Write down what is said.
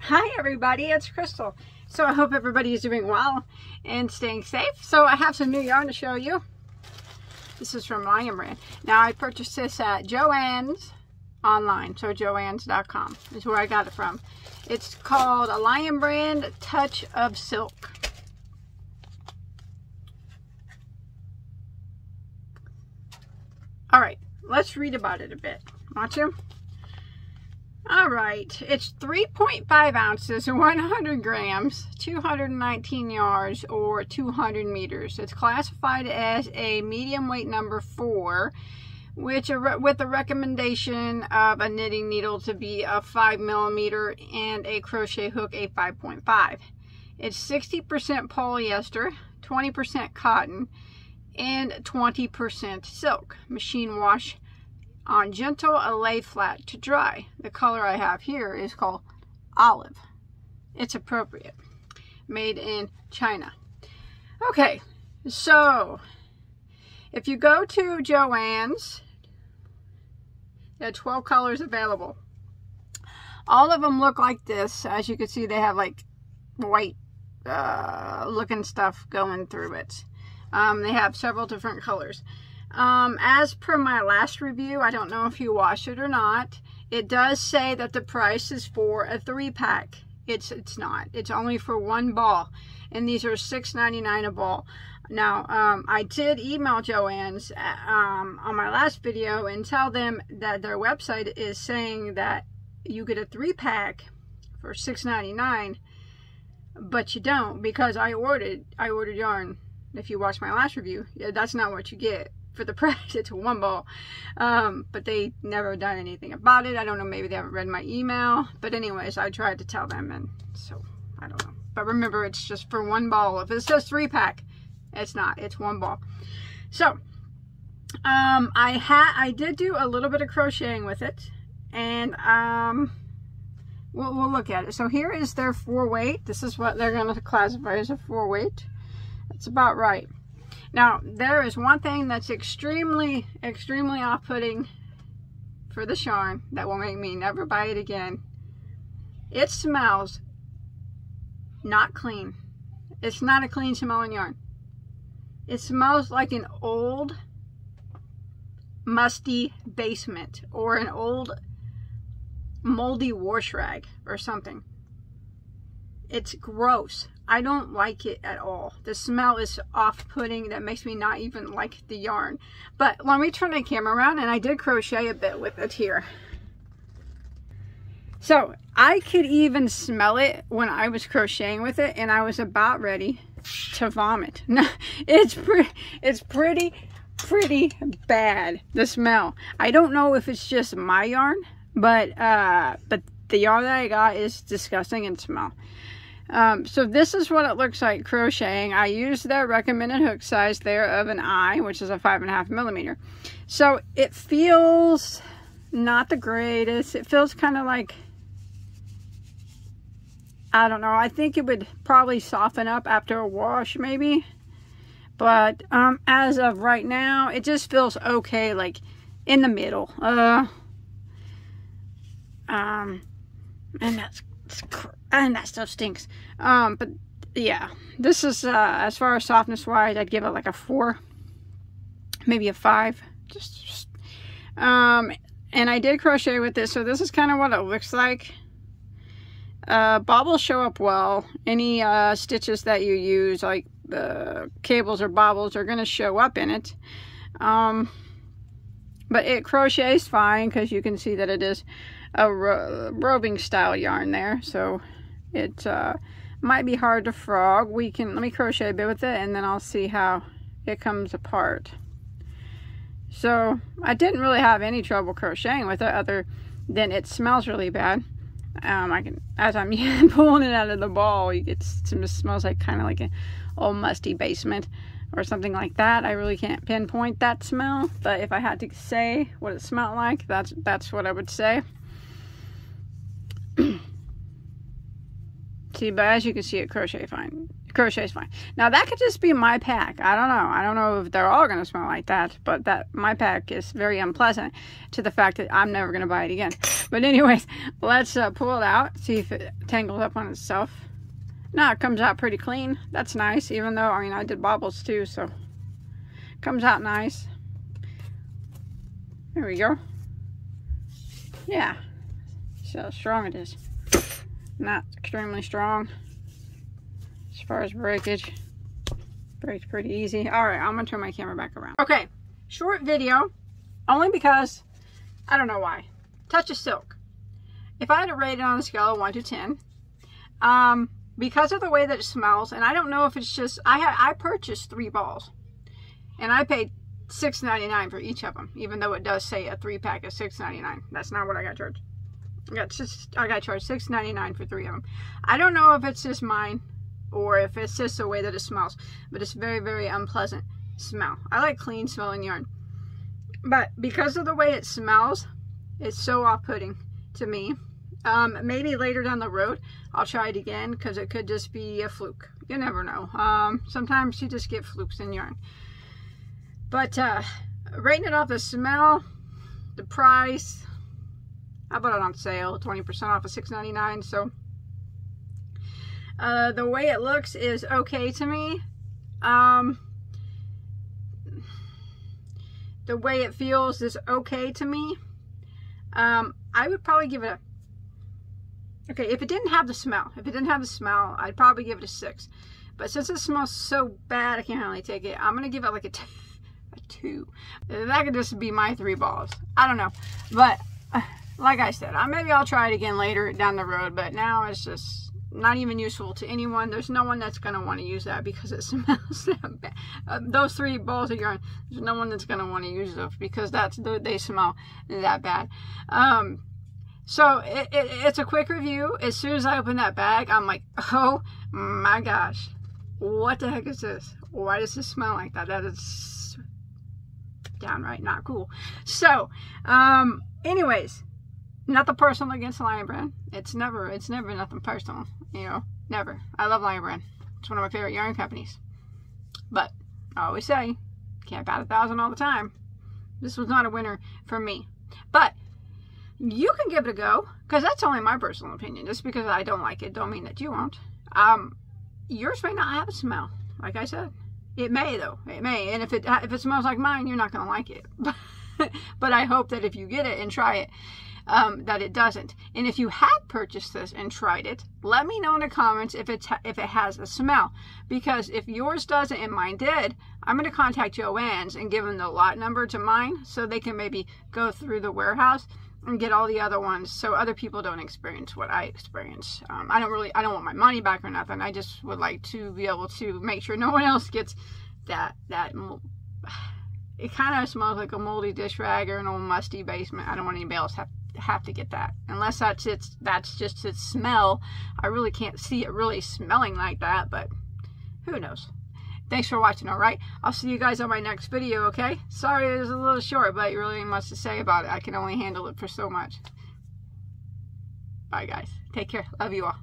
Hi everybody, it's Crystal. So I hope everybody is doing well and staying safe. So I have some new yarn to show you. This is from Lionbrand. Now I purchased this at Joann's online, so joanns.com is where I got it from. It's called a Lionbrand Touch of Silk. Alright, let's read about it a bit. Want you? Alright, it's 3.5 ounces, 100 grams, 219 yards, or 200 meters. It's classified as a medium weight number 4, which with a recommendation of a knitting needle to be a 5 millimeter and a crochet hook a 5.5. It's 60% polyester, 20% cotton, and 20% silk. Machine wash on gentle, a lay flat to dry. The color I have here is called olive. It's appropriate. Made in China. Okay, so if you go to Joann's, there are 12 colors available. All of them look like this. As you can see, they have like white looking stuff going through it. They have several different colors. As per my last review, I don't know if you watched it or not, it does say that the price is for a 3-pack. It's not. It's only for 1 ball, and these are $6.99 a ball. Now, I did email Joann's on my last video and tell them that their website is saying that you get a 3-pack for $6.99, but you don't, because I ordered yarn. If you watch my last review, yeah, that's not what you get. For the price, it's 1 ball. But they never done anything about it. I don't know, maybe they haven't read my email. But anyways, I tried to tell them, and so I don't know. But remember, it's just for 1 ball. If it says 3-pack, it's not. It's 1 ball. So I did do a little bit of crocheting with it, and we'll look at it. So here is their 4-weight. This is what they're going to classify as a 4-weight. That's about right. Now, there is one thing that's extremely, extremely off-putting for this yarn that will make me never buy it again. It smells not clean. It's not a clean smelling yarn. It smells like an old, musty basement or an old, moldy wash rag or something. It's gross. I don't like it at all. The smell is off-putting. That makes me not even like the yarn. But let me turn the camera around, and I did crochet a bit with it here. So I could even smell it when I was crocheting with it, and I was about ready to vomit. It's pretty bad, the smell. I don't know if it's just my yarn, but the yarn that I got is disgusting in smell. So this is what it looks like crocheting. I used their recommended hook size there of an I, which is a 5.5 millimeter. So it feels not the greatest. It feels kind of like, I don't know. I think it would probably soften up after a wash maybe. But as of right now, it just feels okay, like in the middle. And that stuff stinks. But yeah, this is as far as softness wise, I'd give it like a 4, maybe a 5. And I did crochet with this, so this is kind of what it looks like. Bobbles show up well. Any stitches that you use, like cables or bobbles, are going to show up in it. But it crochets fine, because you can see that it is a roving style yarn there, so it might be hard to frog. Let me crochet a bit with it, and then I'll see how it comes apart. So I didn't really have any trouble crocheting with it, other than it smells really bad. As I'm pulling it out of the ball, it smells like kind of like an old musty basement or something like that. I really can't pinpoint that smell, but if I had to say what it smelled like, that's what I would say. See, but as you can see, it crochets fine. Crochet's fine. Now that could just be my pack. I don't know. I don't know if they're all going to smell like that, but that my pack is very unpleasant to the fact that I'm never going to buy it again. But anyways, let's pull it out, see if it tangles up on itself. No, it comes out pretty clean. That's nice, even though, I mean, I did bobbles too, so it comes out nice. There we go. Yeah. See how strong it is. Not extremely strong. As far as breakage, breaks pretty easy. All right, I'm gonna turn my camera back around. Okay, short video, only because, I don't know why. Touch of silk. If I had to rate it on a scale of 1 to 10, because of the way that it smells, and I don't know if it's just, I purchased 3 balls, and I paid $6.99 for each of them, even though it does say a 3-pack is $6.99. That's not what I got charged. I got charged $6.99 for 3 of them. I don't know if it's just mine, or if it's just the way that it smells, but it's very, very unpleasant smell. I like clean smelling yarn, but because of the way it smells, it's so off-putting to me. Maybe later down the road I'll try it again, because it could just be a fluke. You never know. Sometimes you just get flukes in yarn. But rating it off the smell, the price, I bought it on sale, 20% off of $6.99. So the way it looks is okay to me. The way it feels is okay to me. I would probably give it a, okay, if it didn't have the smell, I'd probably give it a 6. But since it smells so bad, I can't really take it. I'm gonna give it like a 2. That could just be my 3 balls. I don't know, but like I said, maybe I'll try it again later down the road. But now it's just not even useful to anyone. There's no one that's going to want to use that because it smells that bad. Those 3 balls of yarn, there's no one that's going to want to use those because they smell that bad. So it's a quick review. As soon as I open that bag, I'm like, oh my gosh, what the heck is this? Why does this smell like that? That is downright not cool. So anyways, nothing personal against Lionbrand. It's never nothing personal, you know, never. I love Lionbrand. It's one of my favorite yarn companies. But I always say, can't bat 1,000 all the time. This was not a winner for me. But you can give it a go, because that's only my personal opinion. Just because I don't like it, don't mean that you won't. Yours may not have a smell, like I said. It may, though. It may. And if it smells like mine, you're not going to like it. But I hope that if you get it and try it, that it doesn't. And if you have purchased this and tried it, let me know in the comments if it has a smell. Because if yours doesn't and mine did, I'm going to contact Joann's and give them the lot number to mine, so they can maybe go through the warehouse and get all the other ones, so other people don't experience what I experienced. I don't want my money back or nothing. I just would like to be able to make sure no one else gets that it kind of smells like a moldy dish rag or an old musty basement. I don't want anybody else have to get that, unless that's just its smell. I really can't see it really smelling like that, but who knows. Thanks for watching. All right, I'll see you guys on my next video. Okay, sorry it was a little short, but really much to say about it. I can only handle it for so much. Bye guys, take care, love you all.